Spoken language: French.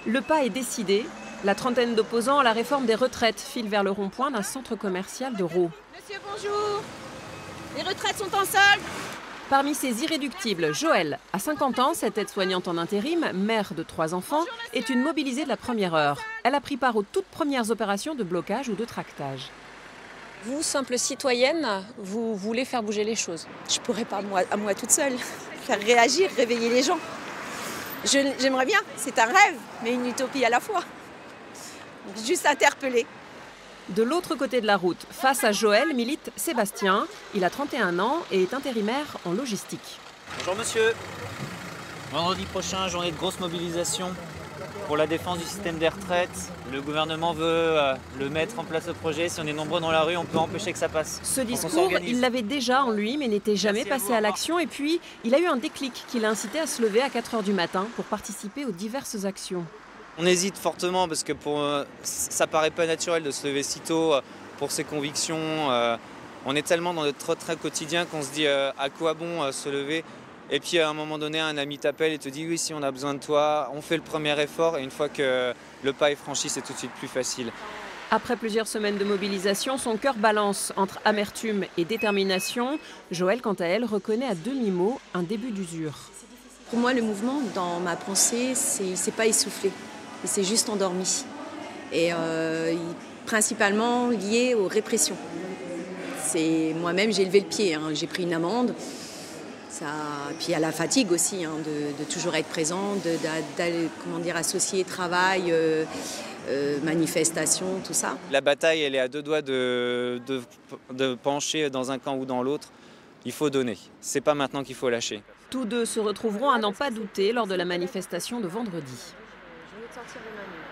Le pas est décidé. La trentaine d'opposants à la réforme des retraites file vers le rond-point d'un centre commercial de Rault. Monsieur, bonjour. Les retraites sont en solde. Parmi ces irréductibles, Joëlle, à 50 ans, cette aide-soignante en intérim, mère de 3 enfants, est une mobilisée de la première heure. Elle a pris part aux toutes premières opérations de blocage ou de tractage. Vous, simple citoyenne, vous voulez faire bouger les choses? Je pourrais pas, à moi toute seule, faire réagir, réveiller les gens. J'aimerais bien, c'est un rêve, mais une utopie à la fois. Juste interpeller. De l'autre côté de la route, face à Joëlle, milite Sébastien. Il a 31 ans et est intérimaire en logistique. Bonjour monsieur. Vendredi prochain, journée de grosse mobilisation pour la défense du système des retraites. Le gouvernement veut le mettre en place au projet. Si on est nombreux dans la rue, on peut empêcher que ça passe. Ce discours, il l'avait déjà en lui, mais n'était jamais passé à l'action. Et puis, il a eu un déclic qui l'a incité à se lever à 4 h du matin pour participer aux diverses actions. On hésite fortement parce que ça paraît pas naturel de se lever si tôt pour ses convictions. On est tellement dans notre retrait quotidien qu'on se dit à quoi bon se lever. Et puis à un moment donné, un ami t'appelle et te dit oui, si on a besoin de toi, on fait le premier effort. Et une fois que le pas est franchi, c'est tout de suite plus facile. Après plusieurs semaines de mobilisation, son cœur balance entre amertume et détermination. Joëlle, quant à elle, reconnaît à demi-mot un début d'usure. Pour moi, le mouvement, dans ma pensée, c'est pas essoufflé. C'est juste endormi. Et principalement lié aux répressions. Moi-même, j'ai levé le pied, hein. J'ai pris une amende. Puis à la fatigue aussi, hein, de toujours être présent, associer travail, manifestation, tout ça. La bataille, elle est à deux doigts de pencher dans un camp ou dans l'autre. Il faut donner. C'est pas maintenant qu'il faut lâcher. Tous deux se retrouveront à n'en pas douter lors de la manifestation de vendredi. Je vais te sortir de ma nuit.